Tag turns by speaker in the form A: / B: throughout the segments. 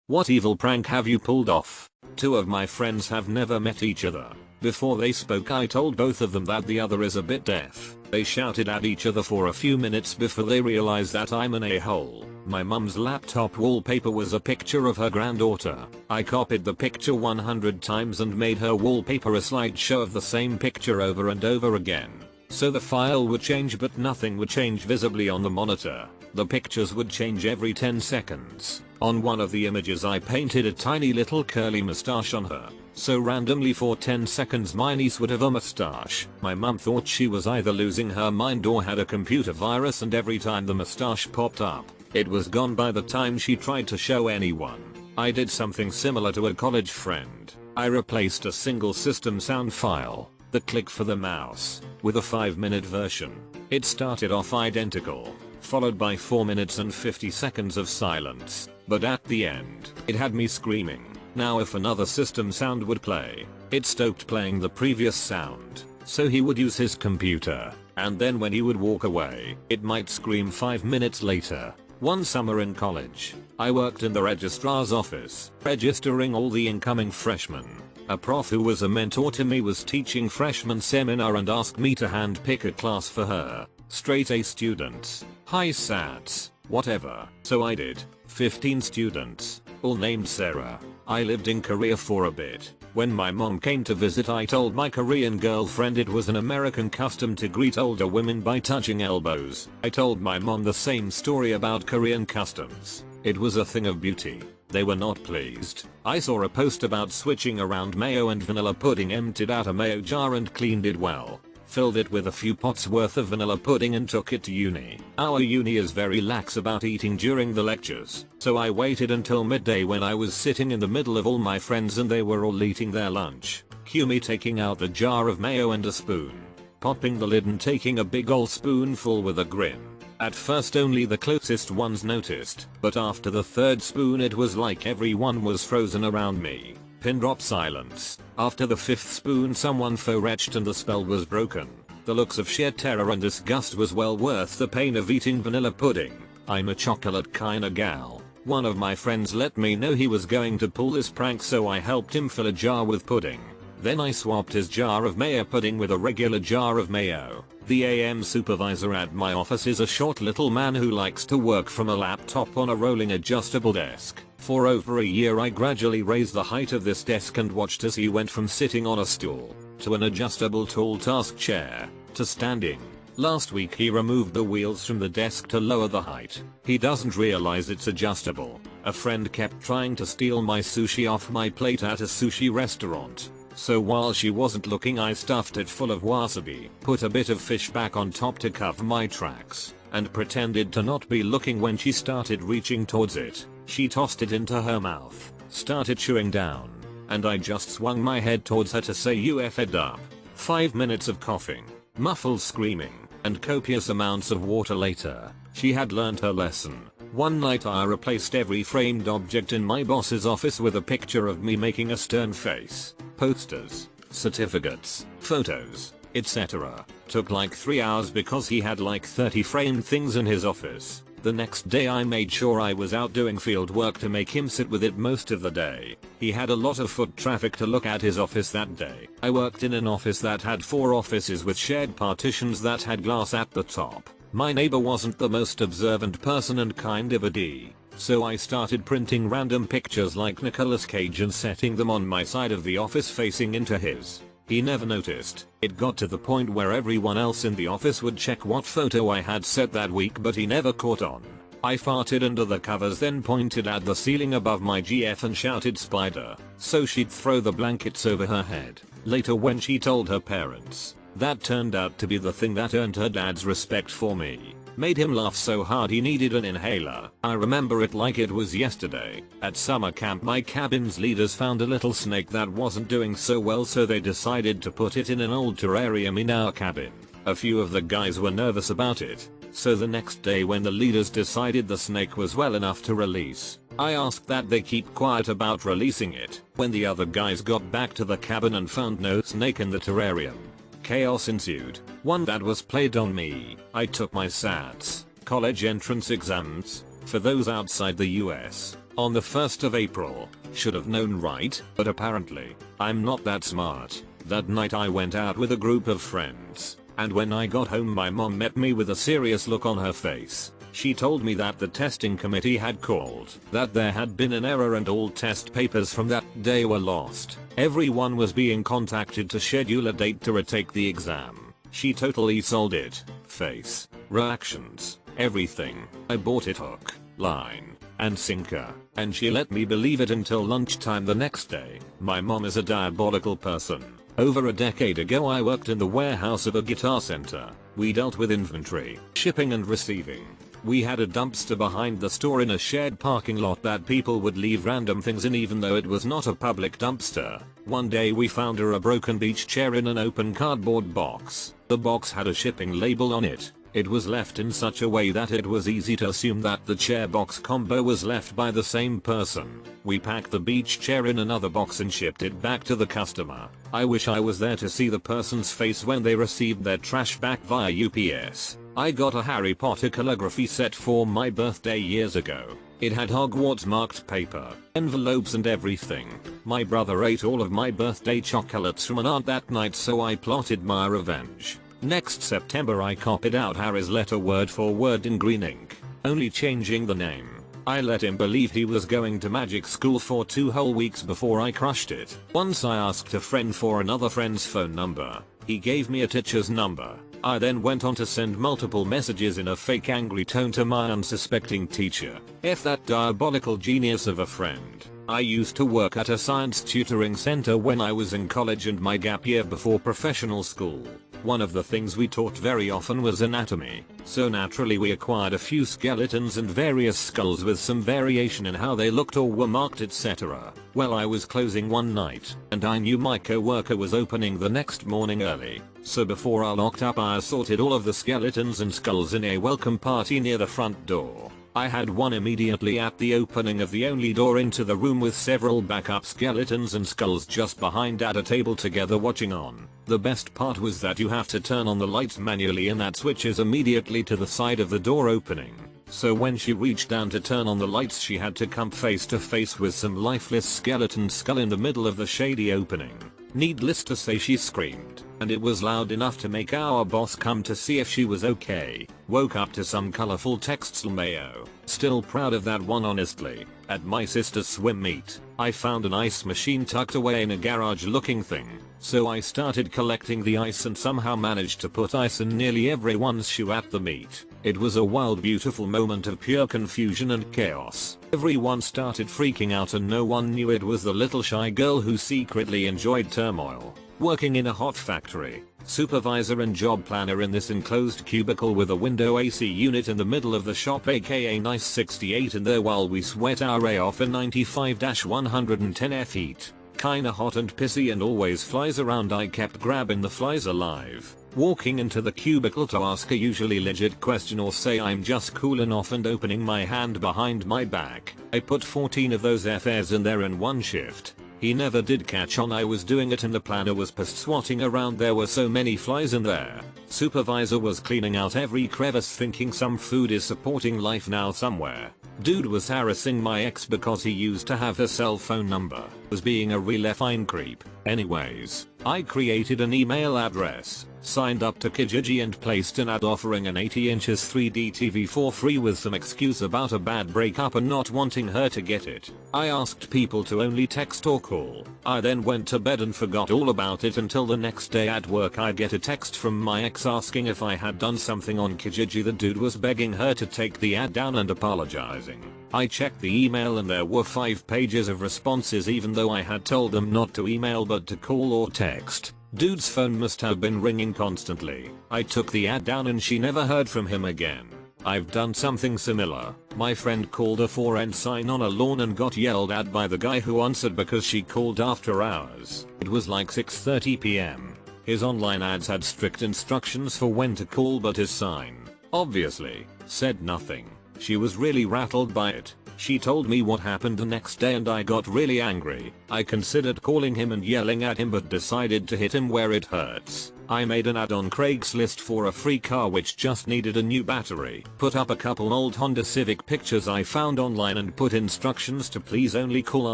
A: What evil prank have you pulled off? Two of my friends have never met each other. Before they spoke I told both of them that the other is a bit deaf. They shouted at each other for a few minutes before they realized that I'm an a-hole. My mum's laptop wallpaper was a picture of her granddaughter. I copied the picture 100 times and made her wallpaper a slideshow of the same picture over and over again. So the file would change but nothing would change visibly on the monitor. The pictures would change every 10 seconds. On one of the images I painted a tiny little curly mustache on her. So randomly for 10 seconds my niece would have a mustache. My mum thought she was either losing her mind or had a computer virus, and every time the mustache popped up, it was gone by the time she tried to show anyone. I did something similar to a college friend. I replaced a single system sound file, the click for the mouse, with a 5-minute version. It started off identical, followed by 4 minutes and 50 seconds of silence, but at the end, it had me screaming. Now if another system sound would play, it stopped playing the previous sound, so he would use his computer, and then when he would walk away, it might scream 5 minutes later. One summer in college, I worked in the registrar's office, registering all the incoming freshmen. A prof who was a mentor to me was teaching freshman seminar and asked me to handpick a class for her. Straight A students, high SATs, whatever. So I did. 15 students, all named Sarah. I lived in Korea for a bit. When my mom came to visit I told my Korean girlfriend it was an American custom to greet older women by touching elbows. I told my mom the same story about Korean customs. It was a thing of beauty. They were not pleased. I saw a post about switching around mayo and vanilla pudding, emptied out a mayo jar and cleaned it well. Filled it with a few pots worth of vanilla pudding and took it to uni. Our uni is very lax about eating during the lectures, so I waited until midday when I was sitting in the middle of all my friends and they were all eating their lunch. Cue me taking out the jar of mayo and a spoon, popping the lid and taking a big ol' spoonful with a grin. At first only the closest ones noticed, but after the third spoon it was like everyone was frozen around me. Pin drop silence. After the 5th spoon someone faux-retched and the spell was broken. The looks of sheer terror and disgust was well worth the pain of eating vanilla pudding. I'm a chocolate kinda gal. One of my friends let me know he was going to pull this prank, so I helped him fill a jar with pudding. Then I swapped his jar of mayo pudding with a regular jar of mayo. The AM supervisor at my office is a short little man who likes to work from a laptop on a rolling adjustable desk. For over a year I gradually raised the height of this desk and watched as he went from sitting on a stool, to an adjustable tall task chair, to standing. Last week he removed the wheels from the desk to lower the height. He doesn't realize it's adjustable. A friend kept trying to steal my sushi off my plate at a sushi restaurant. So while she wasn't looking I stuffed it full of wasabi, put a bit of fish back on top to cover my tracks, and pretended to not be looking when she started reaching towards it. She tossed it into her mouth, started chewing down, and I just swung my head towards her to say you effed up. 5 minutes of coughing, muffled screaming, and copious amounts of water later, she had learned her lesson. One night I replaced every framed object in my boss's office with a picture of me making a stern face. Posters, certificates, photos, etc. Took like 3 hours because he had like 30 framed things in his office. The next day I made sure I was out doing field work to make him sit with it most of the day. He had a lot of foot traffic to look at his office that day. I worked in an office that had 4 offices with shared partitions that had glass at the top. My neighbor wasn't the most observant person and kind of a D. So I started printing random pictures like Nicolas Cage and setting them on my side of the office facing into his. He never noticed. It got to the point where everyone else in the office would check what photo I had set that week, but he never caught on. I farted under the covers, then pointed at the ceiling above my GF and shouted spider, so she'd throw the blankets over her head. Later when she told her parents, that turned out to be the thing that earned her dad's respect for me. Made him laugh so hard he needed an inhaler. I remember it like it was yesterday. At summer camp my cabin's leaders found a little snake that wasn't doing so well, so they decided to put it in an old terrarium in our cabin. A few of the guys were nervous about it, so the next day when the leaders decided the snake was well enough to release, I asked that they keep quiet about releasing it. When the other guys got back to the cabin and found no snake in the terrarium, chaos ensued. One that was played on me. I took my SATs, college entrance exams, for those outside the US, on the 1st of April. Should have known, right? But apparently, I'm not that smart. That night I went out with a group of friends, and when I got home my mom met me with a serious look on her face. She told me that the testing committee had called, that there had been an error and all test papers from that day were lost. Everyone was being contacted to schedule a date to retake the exam. She totally sold it. Face, reactions, everything. I bought it hook, line, and sinker, and she let me believe it until lunchtime the next day. My mom is a diabolical person. Over a decade ago I worked in the warehouse of a guitar center. We dealt with inventory, shipping and receiving. We had a dumpster behind the store in a shared parking lot that people would leave random things in even though it was not a public dumpster. One day we found a broken beach chair in an open cardboard box. The box had a shipping label on it. It was left in such a way that it was easy to assume that the chair box combo was left by the same person. We packed the beach chair in another box and shipped it back to the customer. I wish I was there to see the person's face when they received their trash back via UPS. I got a Harry Potter calligraphy set for my birthday years ago. It had Hogwarts marked paper, envelopes and everything. My brother ate all of my birthday chocolates from an aunt that night, so I plotted my revenge. Next September I copied out Harry's letter word for word in green ink, only changing the name. I let him believe he was going to magic school for 2 whole weeks before I crushed it. Once I asked a friend for another friend's phone number. He gave me a teacher's number. I then went on to send multiple messages in a fake angry tone to my unsuspecting teacher. F that diabolical genius of a friend. I used to work at a science tutoring center when I was in college and my gap year before professional school. One of the things we taught very often was anatomy, so naturally we acquired a few skeletons and various skulls with some variation in how they looked or were marked, etc. Well, I was closing one night, and I knew my co-worker was opening the next morning early, so before I locked up I assorted all of the skeletons and skulls in a welcome party near the front door. I had one immediately at the opening of the only door into the room with several backup skeletons and skulls just behind at a table together watching on. The best part was that you have to turn on the lights manually and that switches immediately to the side of the door opening. So when she reached down to turn on the lights she had to come face to face with some lifeless skeleton skull in the middle of the shady opening. Needless to say she screamed, and it was loud enough to make our boss come to see if she was okay. Woke up to some colorful texts LMAO. Still proud of that one honestly. At my sister's swim meet, I found an ice machine tucked away in a garage looking thing. So I started collecting the ice and somehow managed to put ice in nearly everyone's shoe at the meet. It was a wild beautiful moment of pure confusion and chaos. Everyone started freaking out and no one knew it was the little shy girl who secretly enjoyed turmoil. Working in a hot factory, supervisor and job planner in this enclosed cubicle with a window AC unit in the middle of the shop, aka nice 68 in there while we sweat our way off in 95-110 F heat. Kinda hot and pissy and always flies around. I kept grabbing the flies alive, walking into the cubicle to ask a usually legit question or say I'm just cool enough and opening my hand behind my back. I put 14 of those FAs in there in one shift. He never did catch on I was doing it and the planner was pissed swatting around, there were so many flies in there. Supervisor was cleaning out every crevice thinking some food is supporting life now somewhere. Dude was harassing my ex because he used to have her cell phone number. Was being a real fine creep. Anyways, I created an email address, signed up to Kijiji and placed an ad offering an 80 inches 3D TV for free with some excuse about a bad breakup and not wanting her to get it. I asked people to only text or call. I then went to bed and forgot all about it until the next day at work. I'd get a text from my ex asking if I had done something on Kijiji. The dude was begging her to take the ad down and apologizing. I checked the email and there were 5 pages of responses even though I had told them not to email but to call or text. Dude's phone must have been ringing constantly. I took the ad down and she never heard from him again. I've done something similar. My friend called a for rent sign on a lawn and got yelled at by the guy who answered because she called after hours. It was like 6:30 PM. His online ads had strict instructions for when to call but his sign, obviously, said nothing. She was really rattled by it. She told me what happened the next day and I got really angry. I considered calling him and yelling at him but decided to hit him where it hurts. I made an ad on Craigslist for a free car which just needed a new battery. Put up a couple old Honda Civic pictures I found online and put instructions to please only call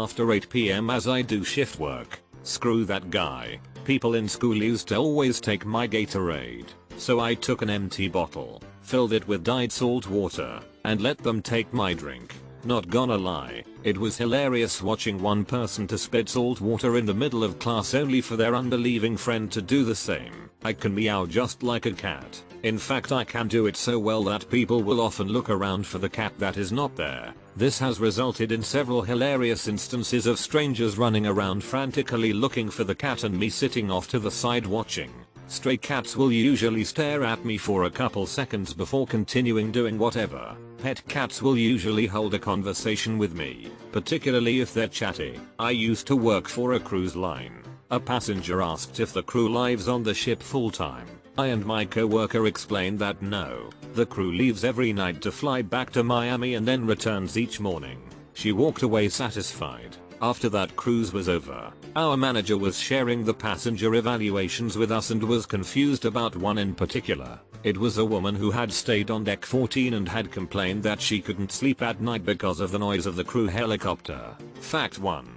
A: after 8 PM as I do shift work. Screw that guy. People in school used to always take my Gatorade. So I took an empty bottle, filled it with dyed salt water, and let them take my drink. Not gonna lie, it was hilarious watching one person to spit salt water in the middle of class only for their unbelieving friend to do the same. I can meow just like a cat. In fact, I can do it so well that people will often look around for the cat that is not there. This has resulted in several hilarious instances of strangers running around frantically looking for the cat and me sitting off to the side watching. Stray cats will usually stare at me for a couple seconds before continuing doing whatever. Pet cats will usually hold a conversation with me, particularly if they're chatty. I used to work for a cruise line. A passenger asked if the crew lives on the ship full time. I and my coworker explained that no, the crew leaves every night to fly back to Miami and then returns each morning. She walked away satisfied. After that cruise was over, our manager was sharing the passenger evaluations with us and was confused about one in particular. It was a woman who had stayed on deck 14 and had complained that she couldn't sleep at night because of the noise of the crew helicopter. Fact 1.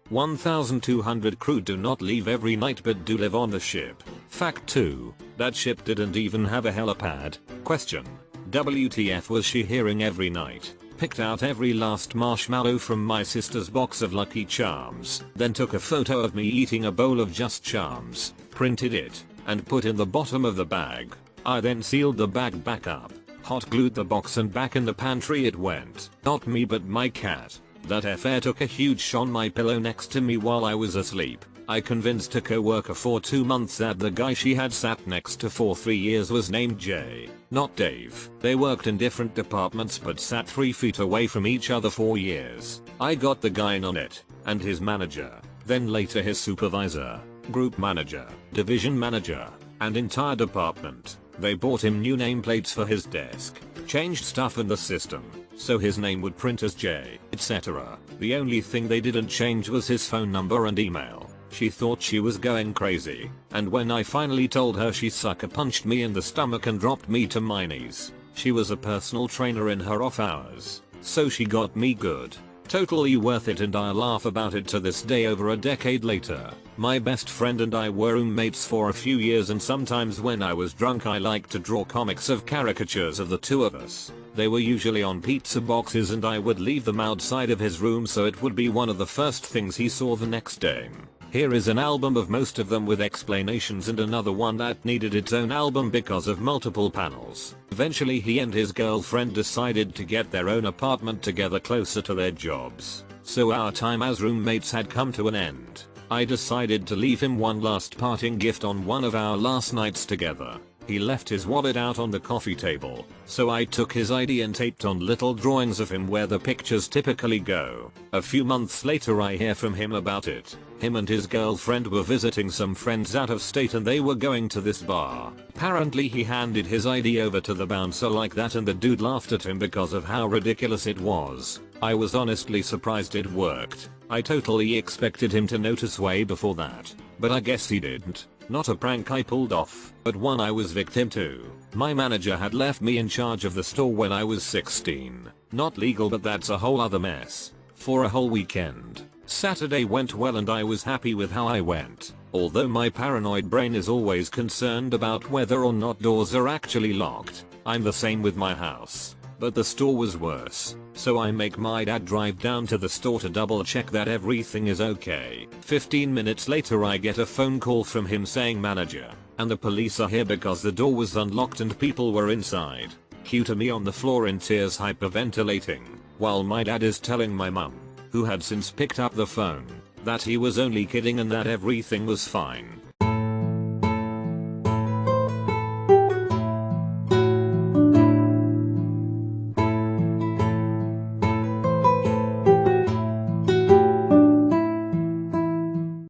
A: 1,200 crew do not leave every night but do live on the ship. Fact 2. That ship didn't even have a helipad. Question. WTF was she hearing every night? Picked out every last marshmallow from my sister's box of Lucky Charms, then took a photo of me eating a bowl of Just Charms, printed it, and put in the bottom of the bag. I then sealed the bag back up, hot glued the box and back in the pantry it went. Not me but my cat. That affair took a huge shit on my pillow next to me while I was asleep. I convinced a coworker for 2 months that the guy she had sat next to for 3 years was named Jay, not Dave. They worked in different departments but sat 3 feet away from each other for years. I got the guy on it, and his manager, then later his supervisor, group manager, division manager, and entire department. They bought him new nameplates for his desk, changed stuff in the system, so his name would print as Jay, etc. The only thing they didn't change was his phone number and email. She thought she was going crazy, and when I finally told her, she sucker punched me in the stomach and dropped me to my knees. She was a personal trainer in her off hours, so she got me good. Totally worth it, and I laugh about it to this day over a decade later. My best friend and I were roommates for a few years, and sometimes when I was drunk I liked to draw comics of caricatures of the two of us. They were usually on pizza boxes and I would leave them outside of his room so it would be one of the first things he saw the next day. Here is an album of most of them with explanations and another one that needed its own album because of multiple panels. Eventually he and his girlfriend decided to get their own apartment together closer to their jobs. So our time as roommates had come to an end. I decided to leave him one last parting gift on one of our last nights together. He left his wallet out on the coffee table, so I took his ID and taped on little drawings of him where the pictures typically go. A few months later I hear from him about it. Him and his girlfriend were visiting some friends out of state and they were going to this bar. Apparently he handed his ID over to the bouncer like that and the dude laughed at him because of how ridiculous it was. I was honestly surprised it worked. I totally expected him to notice way before that, but I guess he didn't. Not a prank I pulled off, but one I was victim to. My manager had left me in charge of the store when I was 16. Not legal, but that's a whole other mess. For a whole weekend. Saturday went well and I was happy with how I went. Although my paranoid brain is always concerned about whether or not doors are actually locked. I'm the same with my house. But the store was worse. So I make my dad drive down to the store to double check that everything is okay. 15 minutes later I get a phone call from him saying, "Manager, and the police are here because the door was unlocked and people were inside." Cue to me on the floor in tears hyperventilating, while my dad is telling my mum, who had since picked up the phone, that he was only kidding and that everything was fine.